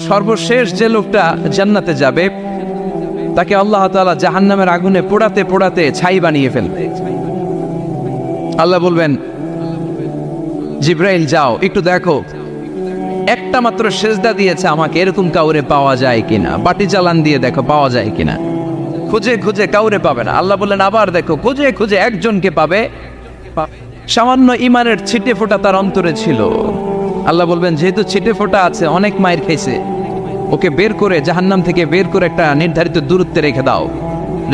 সর্বশেষ যে লোকটা জান্নাতে যাবে তাকে আল্লাহ তাআলা জাহান্নামের আগুনে পোড়াতে পোড়াতে ছাই বানিয়ে ফেলবে। আল্লাহ বলবেন, জিব্রাইল যাও একটু দেখো, একটা মাত্র সেজদা দিয়েছে আমাকে, এরকম কাউরে পাওয়া যায় কিনা। বাটি চালান দিয়ে দেখো পাওয়া যায় কিনা। খুঁজে খুঁজে কাউরে পাবে না। আল্লাহ বললেন আবার দেখো, খুঁজে খুঁজে একজনকে পাবে। সামান্য ইমানের ছিটে ফোঁটা তার অন্তরে ছিল। আল্লাহ বলবেন, যেহেতু ছিটে ফোঁটা আছে, অনেক মায়ের খাইছে, ওকে বের করে জাহান্নাম থেকে বের করে একটা নির্ধারিত দূরত্বে রেখে দাও।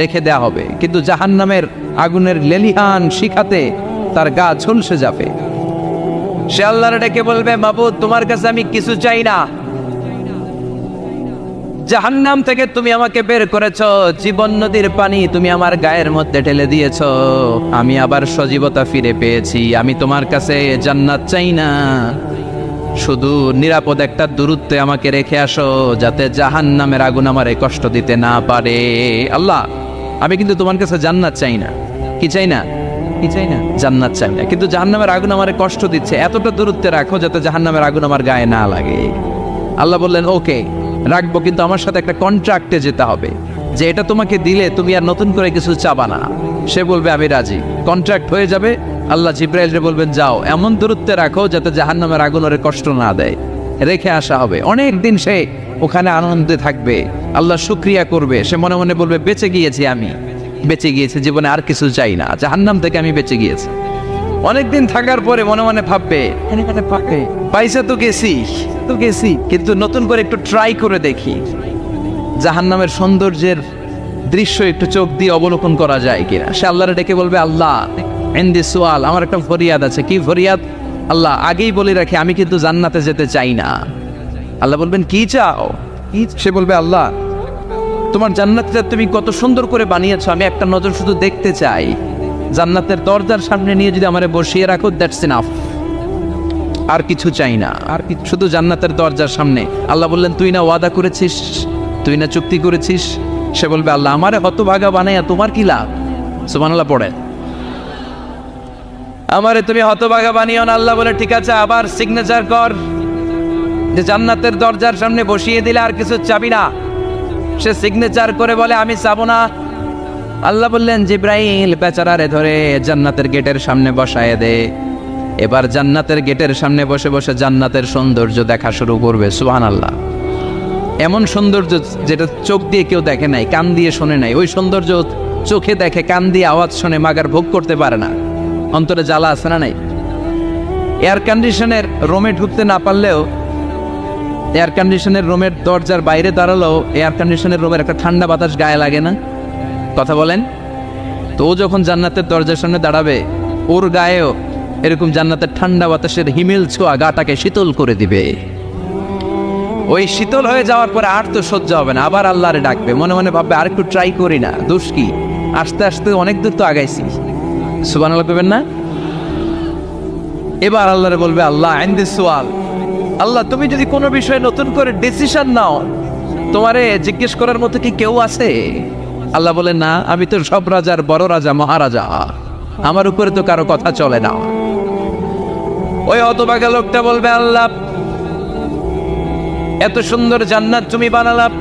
রেখে দেয়া হবে, কিন্তু জাহান্নামের আগুনের লেলিহান শিখাতে তার গা ঝলসে যাবে। সে আল্লাহর ডেকে বলবে, মাবুদ তোমার কাছে আমি কিছু চাই না, জাহান্নাম থেকে তুমি আমাকে বের করেছো, জীবন নদীর পানি তুমি আমার গায়ের মধ্যে ঢেলে দিয়েছো, আমি আবার সজীবতা ফিরে পেয়েছি। আমি তোমার কাছে জান্নাত চাই না, শুধু নিরাপদ একটা দূরত্বে আমাকে রেখে আসো, যাতে জাহান্নামের আগুন আমারে কষ্ট দিতে না পারে। আল্লাহ, আমি কিন্তু তোমার কাছে জান্নাত চাই না। কি চাই না? কি চাই না? জান্নাত চাই না, কিন্তু জাহান্নামের আগুন আমারে কষ্ট দিচ্ছে, এতটা দূরত্বে রাখো যাতে জাহান্নামের আগুন আমার গায়ে না লাগে। আল্লাহ বললেন, ওকে রাখবো, কিন্তু আমার সাথে একটা কন্ট্রাক্টে যেতে হবে, যে এটা তোমাকে দিলে তুমি আর নতুন করে কিছু চাবা না। সে বলবে আমি রাজি, কন্ট্রাক্ট হয়ে যাবে। আল্লাহ জিব্রাইলকে বলবেন, যাও এমন দূরত্বে রাখো যাতে জাহান্নামের আগুন ওরে কষ্ট না দেয়। রেখে আসা হবে, অনেক দিন সে ওখানে আনন্দে থাকবে, আল্লাহ শুকরিয়া করবে। সে মনে মনে বলবে, বেঁচে গিয়েছি, আমি বেঁচে গিয়েছি, জীবনে আর কিছু চাই না, জাহান্নাম থেকে আমি বেঁচে গিয়েছি। অনেকদিন থাকার পরে মনে মনে ভাববে, পাইসা তো গেছি, কিন্তু নতুন করে একটু ট্রাই করে দেখি, জাহান্নামের সৌন্দর্যের দৃশ্য একটু চোখ দিয়ে অবলোকন করা যায় কিনা। সে আল্লাহরে ডেকে বলবে, আল্লাহ ইনদি সুআল, আমার একটা ফরিয়াদ আছে। কি ফরিয়াদ? আল্লাহ আগেই বলে রাখি, আমি কিন্তু জান্নাতে যেতে চাই না। আল্লাহ বলবেন, কি চাও? সে বলবে, আল্লাহ তোমার জান্নাতটা তুমি কত সুন্দর করে বানিয়েছো, আমি একটা নজর শুধু দেখতে চাই। জান্নাতের দরজার সামনে নিয়ে যদি আমারে বসিয়ে রাখো, দ্যাটস ইনাফ, আর কিছু চাই না, আর শুধু জান্নাতের দরজার সামনে। আল্লাহ বললেন, তুই না ওয়াদা করেছিস, তুই না চুক্তি করেছিস। সে বলবে, আল্লাহ আমারে হতভাগা বানাইয়া তোমার কি লাভ? সুবহানাল্লাহ পড়ে, আমারে তুমি হতভাগা বানিও না। আল্লাহ বলে, ঠিক আছে, আবার সিগনেচার কর যে জান্নাতের দরজার সামনে বসিয়ে দিলে আর কিছু চাবি না। সে সিগনেচার করে বলে, আমি চাবো না। আল্লাহ বললেন, জিব্রাইল বেচারারে ধরে জান্নাতের গেটের সামনে বসায় দে। এবার জান্নাতের গেটের সামনে বসে বসে জান্নাতের সৌন্দর্য দেখা শুরু করবে। সুবহানাল্লাহ, এমন সৌন্দর্য যেটা চোখ দিয়ে কেউ দেখে নাই, কান দিয়ে শোনে নাই। ওই সৌন্দর্য চোখে দেখে, কান দিয়ে আওয়াজ শোনে, মাগার ভোগ করতে পারে না। অন্তরে জ্বালা আছে না নাই? এয়ার কন্ডিশনের রুমে ঢুকতে না পারলেও, এয়ার কন্ডিশনের রুমের দরজার বাইরে দাঁড়ালেও এয়ার কন্ডিশনের রুমের একটা ঠান্ডা বাতাস গায়ে লাগে না? কথা বলেন তো। ও যখন জান্নাতের দরজার সামনে দাঁড়াবে, ওর গায়েও এরকম জান্নাতের ঠান্ডা বাতাসের হিমেল ছোঁয়া গাটাকে শীতল করে দিবে। ওই শীতল হয়ে যাওয়ার পরে আর তো সহ্য হবে না, আবার আল্লাহরে ডাকবে। মনে মনে ভাববে, আর একটু ট্রাই করি না, দোষ কি, আস্তে আস্তে অনেক দূর তো আগাইছি। সুবহানাল্লাহ কইবেন না? এবার আল্লাহরে বলবে, আল্লাহ ইনদি সুআল, আল্লাহ তুমি যদি কোনো বিষয়ে নতুন করে ডিসিশন নাও, তোমারে জিজ্ঞেস করার মতো কি কেউ আছে? আল্লাহ বলে, না, আমি তো সব রাজার বড় রাজা, মহারাজা, আমার উপরে তো কারো কথা চলে না। ওই হতভাগা লোকটা বলবে, আল্লাহ এত সুন্দর জান্নাত তুমি বানালাম,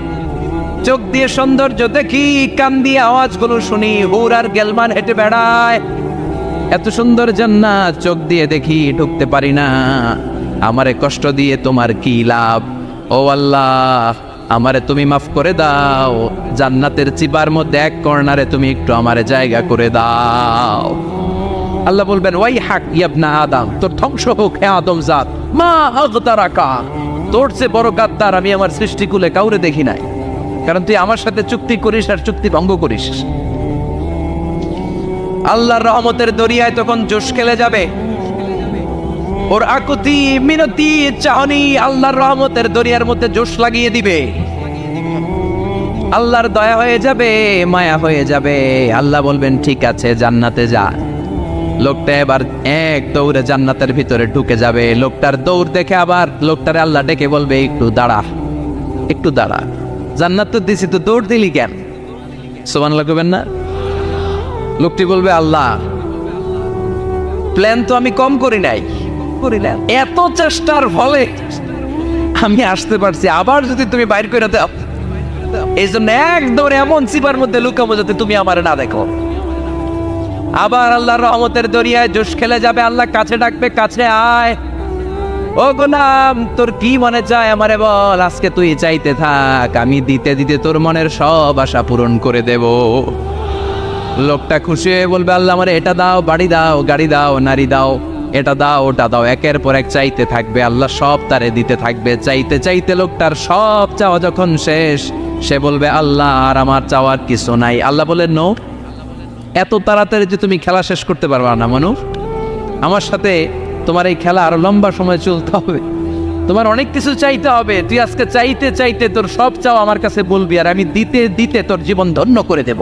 চোখ দিয়ে সৌন্দর্য দেখি, কান দিয়ে আওয়াজগুলো শুনি, হুর আর গেলমান হেঁটে বেড়ায়, এত সুন্দর জান্নাত চোখ দিয়ে দেখি, ঢুকতে পারি না, আমারে কষ্ট দিয়ে তোমার কি লাভ? ও আল্লাহ, আমারে তুমি মাফ করে দাও, জান্নাতের চিবার মধ্যে এক কর্নারে তুমি একটু আমারে জায়গা করে দাও। আল্লাহ বলবেন, ওয়াই হাক ইবনা আদম, তোর ধ্বংস হোক হে আদম জাত, মা আগতারাকা, তোর চেয়ে বড় গাদ্দার আমি আমার সৃষ্টিকুলে কাউরে দেখি নাই, কারণ তুই আমার সাথে চুক্তি করিস আর চুক্তি ভঙ্গ করিস। আল্লাহর রহমতের দরিয়ায় তখন জোশ খেলে যাবে, ওর আকুতি মিনতি চাহনি আল্লাহর রহমতের দরিয়ার মধ্যে জোশ লাগিয়ে দিবে। আল্লাহর দয়া হয়ে যাবে, মায়া হয়ে যাবে। আল্লাহ বলবেন, ঠিক আছে, জান্নাতে যা। লোকটা এবার এক দৌড়ে জান্নাতের ভিতরে ঢুকে যাবে। লোকটার দৌড় দেখে আবার লোকটারে আল্লাহ ডেকে বলবে, একটু দাঁড়া, একটু দাঁড়া, জান্নাত তো দিছি, তো দৌড় দিলি কেন? সুবহানাল্লাহ কইবেন না? লোকটি বলবে, আল্লাহ প্ল্যান তো আমি কম করি নাই, এত চেষ্টার ফলে আমি আসতে পারছি, আবার যদি তুমি বাইর করে দাও, এই জন্য একদম এমন চিপার মধ্যে লুকাবো যাতে তুমি আমার না দেখো। আবার আল্লাহর রহমতের দরিয়ায় জোশ খেলে যাবে, আল্লাহ কাছে ডাকবে, কাছে আয়, ও গোলাম তোর কি মনে চায় আমারে বল, আজকে তুই চাইতে থাক, আমি দিতে দিতে তোর মনের সব আশা পূরণ করে দেব। লোকটা খুশি হয়ে বলবে, আল্লাহ আমারে এটা দাও, বাড়ি দাও, গাড়ি দাও, নারী দাও, এটা দাও, ওটা দাও, একের পর এক চাইতে থাকবে, আল্লাহ সব তারে দিতে থাকবে। চাইতে চাইতে লোকটার সব চাওয়া যখন শেষ, সে বলবে আল্লাহ আর আমার চাওয়ার কিছু নাই। আল্লাহ বলেন নো, এত তাড়াতাড়ি যে তুমি খেলা শেষ করতে পারবা না মানুষ, আমার সাথে তোমার এই খেলা আরো লম্বা সময় চলতে হবে, তোমার অনেক কিছু চাইতে হবে। তুই আজকে চাইতে চাইতে তোর সব চাও আমার কাছে বলবি, আর আমি দিতে দিতে তোর জীবন ধন্য করে দেব।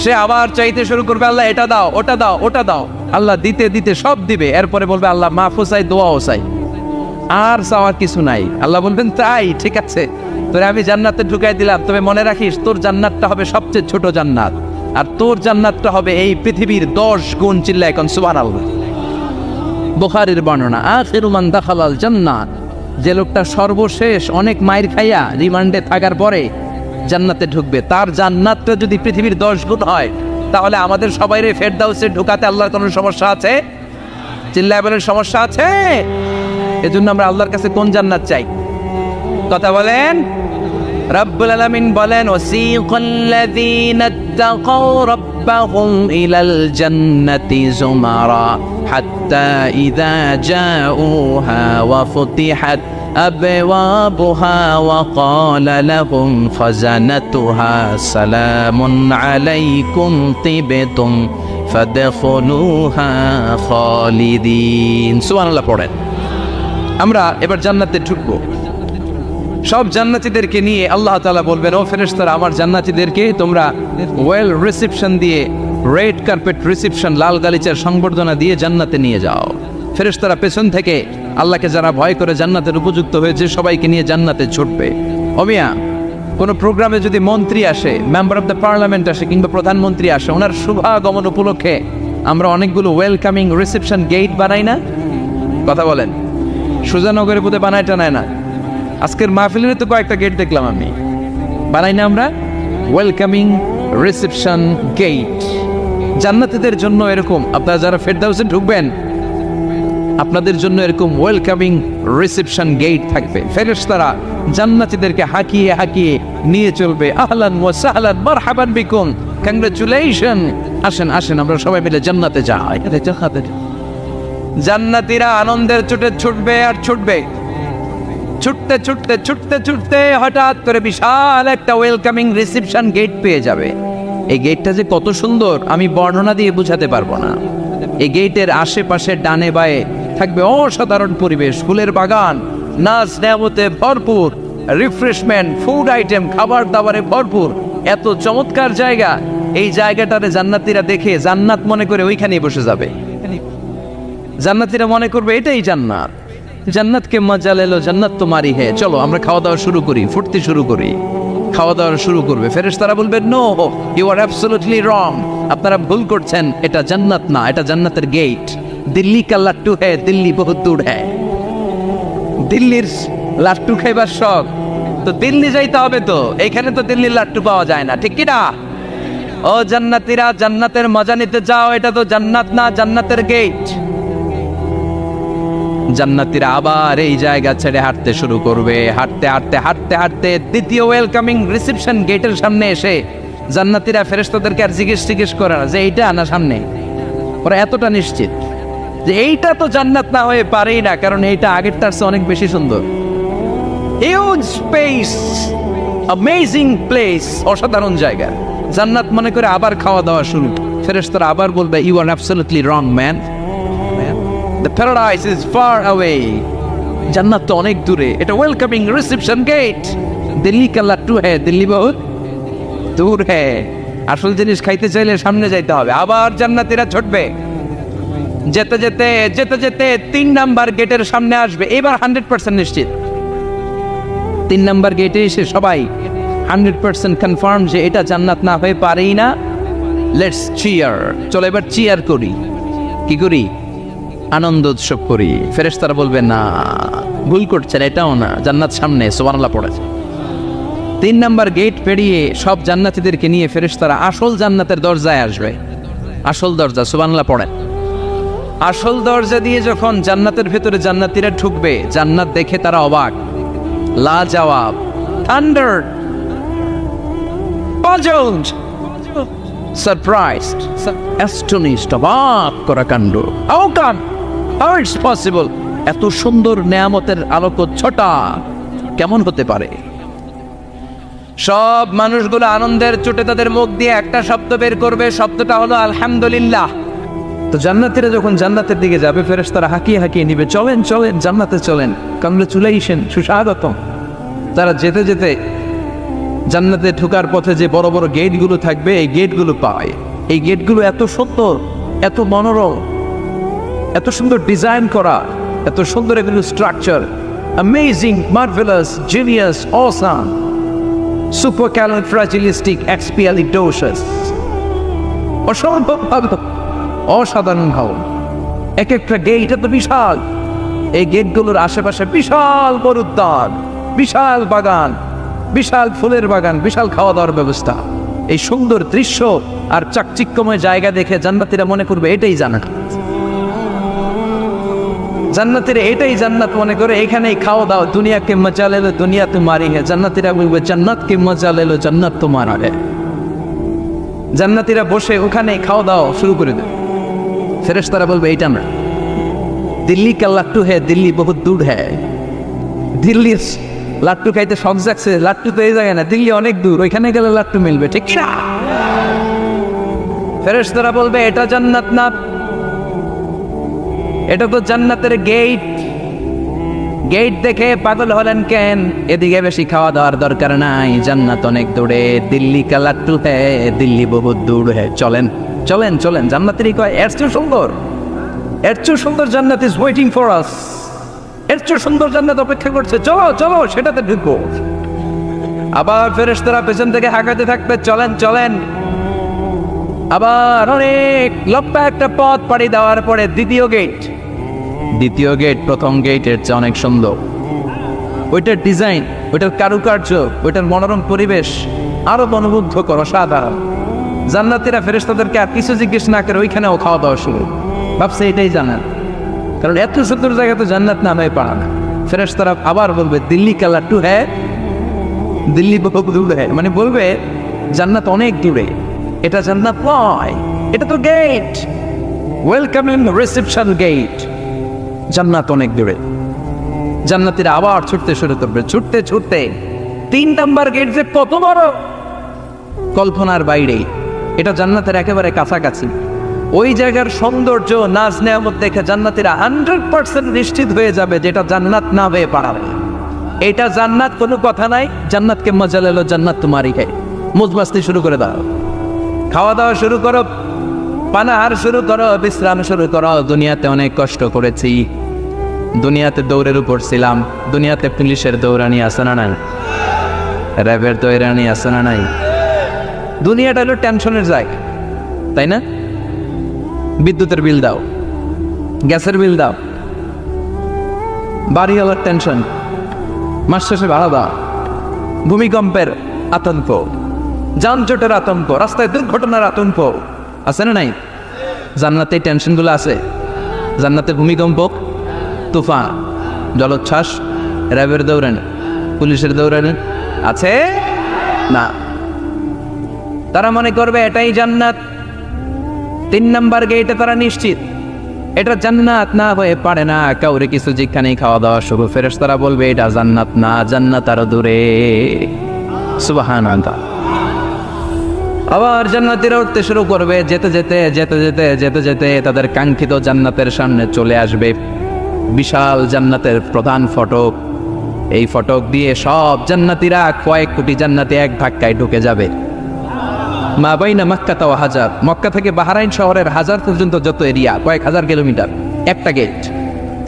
সে আবার চাইতে শুরু করবে, আল্লাহ এটা দাও, ওটা দাও, ওটা দাও, আল্লাহ দিতে দিতে সব দিবে। এরপরে বলবে আল্লাহ মাফও চাই, দোয়াও চাই, আর চাওয়ার কিছু নাই। আল্লাহ বলবেন তাই ঠিক আছে, তোরে আমি জান্নাতে ঢুকাই দিলাম, তবে মনে রাখিস তোর জান্নাতটা হবে সবচেয়ে ছোট জান্নাত, আর তোর জান্নাতটা হবে এই পৃথিবীর 10 গুণ। চিল্লা এখন সুবহানাল্লাহ। বুখারীর বর্ণনা, আখিরু মান দাখালাল জান্নাত, যে লোকটা সর্বশেষ অনেক মাইর খাইয়া রিমান্ডে থাকার পরে জান্নাতে ঢুকবে, তার জান্নাতটা যদি পৃথিবীর 10 গুণ হয়, তাহলে আমাদের সবাইরে ফেরদাউসে ঢুকাতে আল্লাহর কোনো সমস্যা আছে? চিল্লায় বলেন সমস্যা আছে? এজন্য আমরা আল্লাহর কাছে কোন জান্নাত চাই? কথা বলেন। রব্বুল আলামিন বলেন, ওয়াসিকাল্লাযীনা তাকাউ রাব্বাহুম ইলাল জান্নাতি যুমারা হাত্তা ইযা জাউহা ওয়া ফুতিহাত আবওয়াবুহা ওয়া ক্বালা লাহুম খাজানাতুহা সালামুন আলাইকুম তিবতুম ফাদখুলুহা খালিদিন। সুবহানাল্লাহ পড়েন। আমরা এবার জান্নাতে ঢুকবো। সব জান্নাতীদেরকে নিয়ে আল্লাহ তাআলা বলবেন, ও ফেরেশতারা, আমার জান্নাতীদেরকে তোমরা ওয়েল রিসেপশন দিয়ে, রেড কার্পেট রিসেপশন, লাল গালিচার সংবর্ধনা দিয়ে জান্নাতে নিয়ে যাও। ফেরেশতারা পেছন থেকে আল্লাহকে যারা ভয় করে জান্নাতের উপযুক্ত হয়েছে সবাইকে নিয়ে জান্নাতে ছুটবে। অমিয়া, কোনো প্রোগ্রামে যদি মন্ত্রী আসে, মেম্বার অফ দ্য পার্লামেন্ট আসে, কিংবা প্রধানমন্ত্রী আসে, ওনার শুভাগমন উপলক্ষে আমরা অনেকগুলো ওয়েলকামিং রিসেপশন গেট বানাই না? কথা বলেন। সুজানগরে বোধহয় বানায় টানায় না, আজকের মাহফিলের তো কয়েকটা গেট দেখলাম আমি, বানাই না আমরা ওয়েলকামিং রিসেপশন গেট। জান্নাতীদের জন্য এরকম, আপনারা যারা ফেরদাউসে ঢুকবেন আপনাদের জন্য এরকম ওয়েলকামিং রিসেপশন গেট থাকবে। ফেরেশতারা জান্নাতীদেরকে হাঁকিয়ে হাঁকিয়ে নিয়ে চলবে, আহলান ওয়া সাহলান মারহাবান বিকুম, কংগ্রাচুলেশন, আসেন আসেন আমরা সবাই মিলে জান্নাতে যাই। জান্নাতীরা আনন্দের চোটে ছুটবে আর ছুটবে, ছুটতে ছুটতে ছুটতে ছুটতে হঠাৎ করে বিশাল একটা ওয়েলকামিং রিসেপশন গেট পেয়ে যাবে। এই গেটটা যে কত সুন্দর আমি বর্ণনা দিয়ে বোঝাতে পারবো না। এই গেটের আশেপাশে ডানে বায়ে থাকবে অসাধারণ পরিবেশ, ফুলের বাগান, নাচ নেয়ামতে ভরপুর, রিফ্রেশমেন্ট, ফুড আইটেম, খাবার দাবারে ভরপুর, এত চমৎকার জায়গা। এই জায়গাটারে জান্নাতীরা দেখে জান্নাত মনে করে ওইখানেই বসে যাবে। জান্নাতীরা মনে করবে এটাই জান্নাত, জান্নাতকে মজা লেলো, জান্নাত তোমারই হে, চলো আমরা খাওয়া দাওয়া শুরু করি, ফুটতে শুরু করি। খাওয়া দাওয়া শুরু করবে। ফেরেশতারা বলবে, no, you are absolutely wrong, আপনারা ভুল করছেন, এটা জান্নাত না, এটা জান্নাতের গেট। দিল্লি কা লাট্টু হে, দিল্লি বহুত দূর হে। দিল্লির লাট্টু খাইবার শখ তো দিল্লি যাইতে হবে, তো এখানে তো দিল্লির লাট্টু পাওয়া যায় না, ঠিক কি না? ও জান্নাতীরা, জান্নাতের মজা নিতে যাও, এটা তো জান্নাত না, জান্নাতের গেট। জান্নাতীরা আবার এই জায়গা ছেড়ে হাঁটতে শুরু করবে। হাঁটতে হাঁটতে হাঁটতে হাঁটতে দ্বিতীয় ওয়েলকামিং রিসেপশন গেটের সামনে এসে জান্নাতীরা ফেরেশতাদেরকে আর জিজ্ঞেস করে না যে এইটা না সামনে, ওরা এতটা নিশ্চিত যে এইটা তো জান্নাত না হয়ে পারেই না, কারণ এইটা আগের তার চেয়ে অনেক বেশি সুন্দর। হিউজ স্পেস, অ্যামেজিং প্লেস, অসাধারণ জায়গা। জান্নাত মনে করে আবার খাওয়া দাওয়া শুরু। ফেরেশতারা আবার বলবে, you are absolutely wrong man, the paradise is far away, জান্নাত তো অনেক দূরে, এটা ওয়েলকামিং রিসেপশন গেট। দিল্লি কা লাট্টু হ্যাঁ, দিল্লি বহুত দূর হ্যাঁ। আসল জিনিস খাইতে চাইলে সামনে যাইতে হবে। আবার জান্নাতীরা ছুটবে, যেতে যেতে যেতে যেতে 3 নাম্বার গেটের সামনে আসবে। এবার 100% নিশ্চিত 3 নাম্বার গেটে এসে সবাই 100% কনফার্ম যে এটা জান্নাত না হয়ে পারেই না। লেটস চিয়ার, চলো এবার চিয়ার করি। কি করি? আনন্দ উৎসব করি। ফেরেশতারা বলবে, না, ভুল করছেন, এটাও না, জান্নাত সামনে, সুবহানাল্লাহ পড়েছে। 3 নাম্বার গেট পেরিয়ে সব জান্নাতীদেরকে নিয়ে ফেরেশতারা আসল জান্নাতের দরজায় আসবে। আসল দরজা, সুবহানাল্লাহ পড়েন। আসল দরজা দিয়ে যখন জান্নাতের ভেতরে জান্নাতীরা ঢুকবে, জান্নাত দেখে তারা অবাক, লাজবাব, থান্ডার, পাজলড, সারপ্রাইজড, অ্যাস্টনিশড, অবাক করা কাণ্ড। How come, how it's possible, এত সুন্দর নেয়ামতের আলোকচ্ছটা কেমন হতে পারে? সব মানুষগুলো আনন্দের চোটে তাদের মুখ দিয়ে একটা শব্দ বের করবে, শব্দটা হলো আলহামদুলিল্লাহ। তো জান্নাতীরা যখন জান্নাতের দিকে যাবে, ফেরেশতারা হাঁকিয়ে হাঁকিয়ে নিবে, চলেন চলেন জান্নাতে চলেন, কংগ্রেচুলেশন, সুস্বাগতম। তারা যেতে যেতে জান্নাতে ঢোকার পথে যে বড় বড় গেটগুলো থাকবে, এই গেটগুলো পায়। এই গেটগুলো এত সুন্দর, এত মনোরম, এত সুন্দর ডিজাইন করা, এত সুন্দর এগুলো structure, amazing, marvellous, genius, awesome, supercalifragilisticexpialidocious, অসম্ভব ভালো, অসাধারণ ভালো। এক একটা গেট এত বিশাল, এই গেটগুলোর আশেপাশে বিশাল বড় উদ্যান, বিশাল বাগান, বিশাল ফুলের বাগান, বিশাল খাওয়া দাওয়ার ব্যবস্থা। এই সুন্দর দৃশ্য আর চাকচিক্যময় জায়গা দেখে জান্নাতীরা মনে করবে এটাই জান্নাত। জান্নাতীরা এটাই জান্নাত মনে করে, এখানেই খাওয়া দাওয়া। দুনিয়া কে মজা লে লো, দুনিয়া তোমারি হে। জান্নাতীরা বলবে জান্নাত কে মজা লে লো, জান্নাত তোমারা হে। জান্নাতীরা বসে ওখানেই খাওয়া দাওয়া শুরু করে দেবে। ফেরেশতারা বলবে এইটা না, দিল্লি কা লাট্টু হে, দিল্লি বহুত দূর হ্যাঁ। দিল্লি লাট্টু খাইতে শখ জাগছে, লাট্টু তো এই জায়গায় না, দিল্লি অনেক দূর, ওইখানে গেলে লাট্টু মিলবে, ঠিক না? ফেরেশতারা বলবে এটা জান্নাত না, এটা তো জান্নাতের গেট। গেট দেখে পাগল হলেন কেন? এদিকে বেশি খাওয়া দাওয়ার দরকার নাই, জান্নাত অনেক দূরে। দিল্লি কা লাট্টু হে, দিল্লি বহুত দূর হে। চলেন চলেন চলেন, জান্নাতেরই কয় এর চেয়ে সুন্দর, এর চেয়ে সুন্দর জান্নাত ইজ ওয়েটিং ফর আস। এর চেয়ে সুন্দর জান্নাত অপেক্ষা করছে, চলো চলো সেটাতে ঢুকবো। আবার ফেরেশতারা পেছন থেকে হাঁকাতে থাকবে, চলেন চলেন। আবার অনেক লম্বা একটা পথ পাড়ি দেওয়ার পরে দ্বিতীয় গেট। দ্বিতীয় গেট প্রথম গেটের চেয়ে অনেক সুন্দর। ওইটার ডিজাইন, ওইটার কারুকার্য, ওইটার মনোরম পরিবেশ আরো মনোমুগ্ধকর, অসাধারণ। জান্নাতীরা ফেরেশতাদেরকে আর কিছু জিজ্ঞেস না করে ওইখানেও খাওয়া দাওয়া শুরু। ভাবছে এটাই জান্নাত, কারণ এত সুন্দর জায়গা তো জান্নাত না হয়ে পারে না। ফেরেশতারা আবার বলবে দিল্লি কা লাট্টু হ্যাঁ, দিল্লি বহুত দূর হ্যাঁ, মানে বলবে জান্নাত অনেক দূরে, এটা জান্নাত নয়, এটা তো gate, welcome in reception gate, জান্নাত অনেক দূরে। জান্নাতীরা আবার ছুটতে শুরু করবে, ছুটতে ছুটতে 3 নাম্বার গেট যে কত বড়, কল্পনার বাইরে। এটা জান্নাতের একেবারে কাছাকাছি। ওই জায়গার সৌন্দর্য, নাজ নেয়ামত দেখে জান্নাতীরা 100% নিশ্চিত হয়ে যাবে যেটা জান্নাত না হয়ে পারে। এটা জান্নাত, কোনো কথা নাই। জান্নাতকে মজা লেলো, জান্নাত তোমারই হে। মুজমাস্তি শুরু করে দাও, খাওয়া দাওয়া শুরু করো, পানাহার শুরু করো, বিশ্রাম শুরু করো। দুনিয়াতে অনেক কষ্ট করেছি, দুনিয়াতে দৌড়ের উপর ছিলাম, দুনিয়াতে পুলিশের দৌড়ানি আছে না নাই, র্যাবের দৌড়ানি আছে না নাই। দুনিয়াটা হলো টেনশনের জায়গা, তাই না? বিদ্যুতের বিল দাও, গ্যাসের বিল দাও, বাড়িওয়ালার টেনশন, মাস শেষে ভাড়া দাও, ভূমিকম্পের আতঙ্ক, যানজটের আতঙ্ক, রাস্তায় দুর্ঘটনার আতঙ্ক আছে না নাই? জান্নাতে টেনশনগুলো আছে। জান্নাতে ভূমিকম্প, তুফান, জলোচ্ছ্বাস, র্যাবের দৌড়ানি, পুলিশের দৌড়ানি আছে না। তারা মনে করবে এটাই জান্নাত। 3 নাম্বার গেটে তারা নিশ্চিত এটা জান্নাত না হয়ে পারে না। কাউরে কিছু যেখানেই খাওয়া দাওয়া শুরু, ফেরেশতারা বলবে এটা জান্নাত না, জান্নাত আরো দূরে। সুবহানাল্লাহ। আবার জান্নাতীরা উঠতে শুরু করবে, যেতে যেতে যেতে যেতে যেতে যেতে তাদের কাঙ্ক্ষিত জান্নাতের সামনে চলে আসবে। বিশাল জান্নাতের প্রধান ফটক। এই ফটক দিয়ে সব জান্নাতীরা, কয়েক কোটি জান্নাতি এক ধাক্কায় ঢুকে যাবে। মা বাইনা মক্কা তাও হাজার, মক্কা থেকে বাহরাইন শহরের হাজার পর্যন্ত যত এরিয়া, কয়েক হাজার কিলোমিটার, একটা গেট।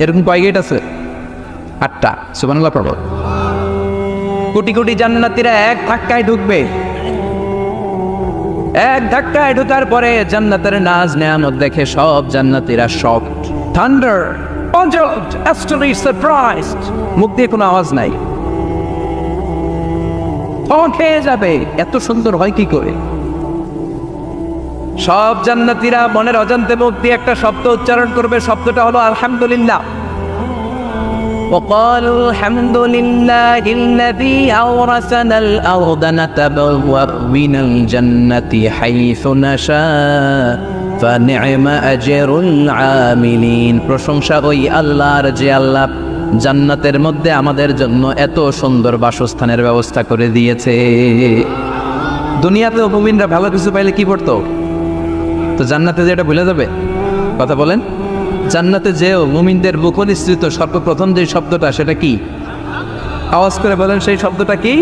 এরকম কয় গেট আছে? 8টা। সুবহানাল্লাহ পড়ো। কোটি কোটি জান্নাতীরা এক ধাক্কায় ঢুকবে। এক ধাক্কায় ঢোকার পরে জান্নাতের নাজ নেয়ামত দেখে সব জান্নাতীরা shocked, thunder, puzzled, astonished, surprised. মুখ দিয়ে কোনো আওয়াজ নাই, খেয়ে যাবে, এত সুন্দর হয় কি করে? সব জান্নাতীরা মনের অজান্তে মুখ দিয়ে একটা শব্দ উচ্চারণ করবে, শব্দটা হলো আলহামদুলিল্লাহ। وقالوا الحمد لله الذي أورثنا الأرض نتبوأ من الجنة حيث نشاء فنعم أجر العاملين। প্রশংসা ওই আল্লাহর যে আল্লাহ জান্নাতের মধ্যে আমাদের জন্য এত সুন্দর বাসস্থানের ব্যবস্থা করে দিয়েছে। দুনিয়াতে মুমিনরা ভালো কিছু পাইলে কি করতো? তো জান্নাতে যে এটা ভুলে যাবে? কথা বলেন। জান্নাতে যেও মুমিনদের মুখনিসৃত সর্বপ্রথম যে শব্দটা, সেটা কি? আওয়াজ করে বলেন, সেই শব্দটা কি?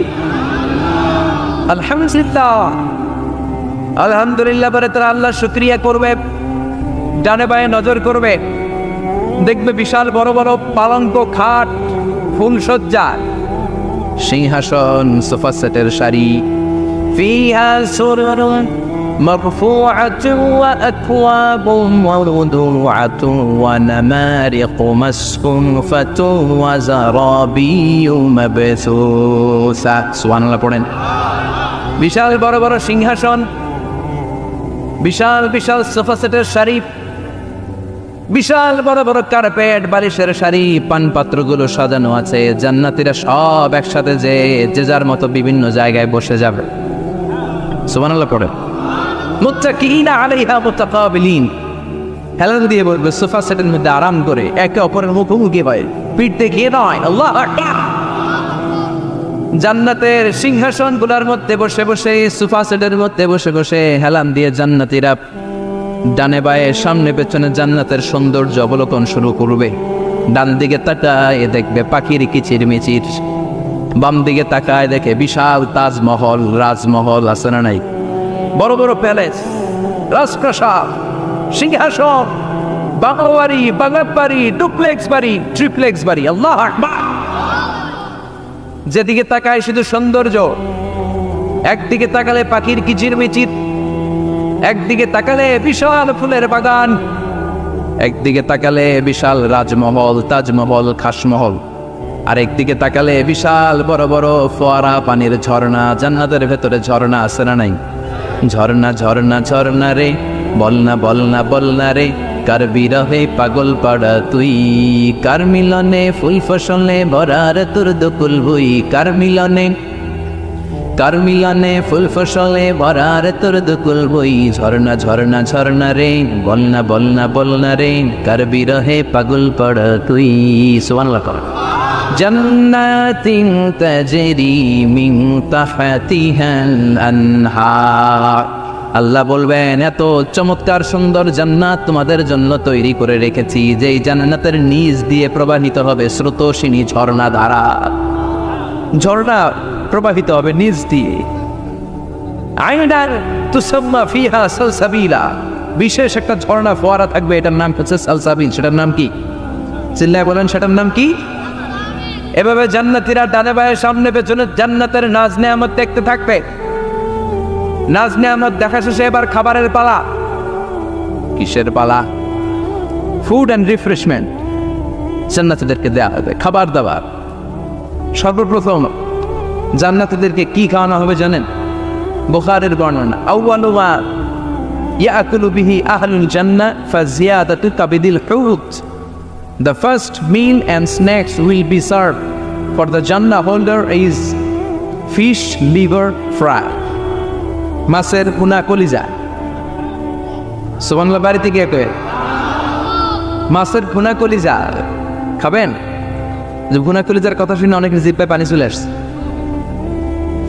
আলহামদুলিল্লাহ। আলহামদুলিল্লাহ বলে তারা আল্লাহর শুকরিয়া করবে, ডানে বায়ে নজর করবে, দেখবে বিশাল বড় বড় পালঙ্ক, খাট, ফুলসজ্জা, সিংহাসন, সোফা সেটের সারি, ফিহা সুরুরুন মারফুআতুন ওয়া আকওয়াবুন মাওদুআতুন ওয়া নামারিকু মাসফুফাতুন ওয়া যারাবিয়্যু মাবসুসা। সুবহানাল্লাহ পড়েন। বিশাল বড় বড় সিংহাসন, বিশাল বিশাল সোফা সেটের সারি, বিশাল বড় বড় কার্পেট, বালিশের শাড়ি, পানপাত্রগুলো সাজানো আছে। জান্নাতীরা সব একসাথে যে যার মতো বিভিন্ন জায়গায় বসে যাবে। সুবহানাল্লাহ পড়ে। মুত্তাকিইনা আলাইহা মুতাকাবিলিন, হেলান দিয়ে বলবে সোফা সেটের মধ্যে আরাম করে, একে অপরের মুখোমুখি হয়, পিঠ দেখিয়ে নয়। আল্লাহু আকবার। জান্নাতের সিংহাসনগুলোর মধ্যে বসে বসে, সোফা সেটের মধ্যে বসে বসে হেলান দিয়ে জান্নাতীরা ডানে বায়ে সামনে পেছনে জান্নাতের সৌন্দর্য অবলোকন শুরু করবে। ডান দিকে তাকায় দেখবে পাখির কিচিরমিচির, বাম দিকে তাকায় দেখে বিশাল তাজমহল, রাজমহল আছে না নাই? বড় বড় প্যালেস, রাজপ্রাসাদ, সিংহাসন, বাংলো বাড়ি, বাগান বাড়ি, ডুপ্লেক্স বাড়ি, ট্রিপ্লেক্স বাড়ি। আল্লাহু আকবার। যেদিকে তাকায় শুধু সৌন্দর্য। একদিকে তাকালে পাখির কিচিরমিচির, একদিকে তাকালে বিশাল ফুলের বাগান, একদিকে তাকালে বিশাল রাজমহল, তাজমহল, খাসমহল, আর একদিকে তাকালে বিশাল বড় বড় ফোয়ারা, পানির ঝর্ণা। জান্নাতের ভেতরে ঝর্ণা আছে না নাই? ঝর্ণা ঝর্ণা ঝর্ণা রে, বলনা বলনা বলনা রে, কার বিরহে পাগল পাড়া তুই, কার মিলনে ফুল ফসলে ভরার তোর দুকুল ভুই, কার মিলনে, কার মিলনে ফুল ফসলে ভরার তোর দুকুল বই। ঝর্ণা ঝর্ণা ঝর্ণা রে, বলনা বলনা বলনা রে, কার বিরহে পাগল পড়া তুই। সুবহানাল্লাহ। জান্নাতিন তাজরি মিন তাহতিহাল আনহার। আল্লাহ বলবেন, এত চমৎকার সুন্দর জান্নাত তোমাদের জন্য তৈরি করে রেখেছি, যেই জান্নাতের নিচ দিয়ে প্রবাহিত হবে স্রোতস্বিনী ঝর্ণা ধারা। ঝর্ণা প্রবাহিত হবে নিজ দিয়ে। আইনার তুসাম্মা ফিহা সালসাবিলা, বিশেষ একটা ঝর্ণা ফোয়ারা থাকবে, এটার নাম হচ্ছে সালসাবিল। সেটার নাম কি? চিল্লায় বলেন, সেটার নাম কি? এভাবে জান্নাতীরা ডানে বায়ে সামনে পেছনে জান্নাতের নাজ নেয়ামত দেখতে থাকবে। নাজ নেয়ামত দেখা শেষে এবার খাবারের পালা। কিসের পালা? ফুড অ্যান্ড রিফ্রেশমেন্ট জান্নাতীদেরকে দেওয়া হবে, খাবার দাবার। সর্বপ্রথম জান্নাতীদেরকে কি খাওয়ানো হবে জানেন? বুখারীর বর্ণনা, আউয়ালু মা ইয়াকুলু বিহি আহলুল জান্নাহ ফাজিয়াদাতু কাবিদিল হুত। The first meal and snacks will be served for the Jannah holder is fish liver fry, মাছের ভুনা কলিজা। সুবহানাল্লাহ। বাড়িতে গিয়ে কয়ে মাছের ভুনা কলিজা খাবেন? যে ভুনা কলিজার কথা শুনে অনেকের জিহ্বায় পানি চলে আসছে।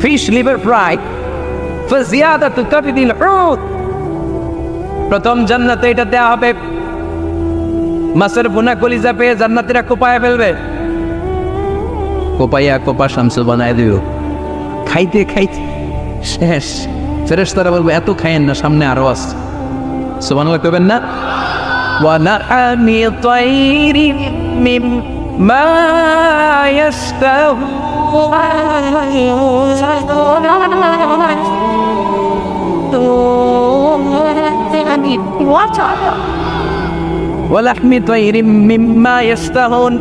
ফিশ লিভার ফ্রাই ফাজিয়াদাতু কাবিদিল হুত, প্রথম জান্নাতে এটা দেয়া হবে। মাছের ভুনা কলিজা পেয়ে জান্নাতীরা কোপায় ফেলবে, কোপাইয়া কোপা শামসু বানায় দিও। খাইতে খাইতে শেষ। ফেরেশতারা বলবে, এত খাইয়েন না, সামনে আরো আছে। সুবহানাল্লাহ কইবেন না? ওয়া নাআমি তাইরিন মিম্মা ইয়াশতাহু, ওয়ালাহমি তাইরিম মিম্মা ইয়াস্তাহুন।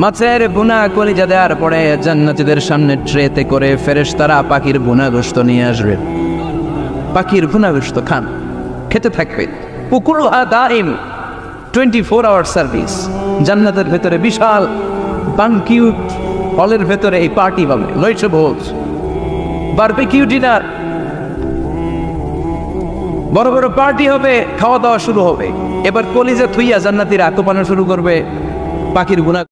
মাছের ভুনা কলিজা দেওয়ার পরে জান্নাতীদের সামনে ট্রেতে করে ফেরেশতারা পাখির ভুনা গোশত নিয়ে আসবে। পাখির ভুনা গোশত খান, খেতে থাকবে। পুকুরুহা দাইম, 24 আওয়ার সার্ভিস। জান্নাতের ভেতরে বিশাল বানকিউট হলের ভেতরে এই পার্টি হবে, নয়শো ভোজ, বারবিকিউ ডিনার, বড় বড় পার্টি হবে, খাওয়া দাওয়া শুরু হবে। এবার কলিজা থুইয়া জান্নাতীরা কোপানো শুরু করবে পাখির গুনাহ।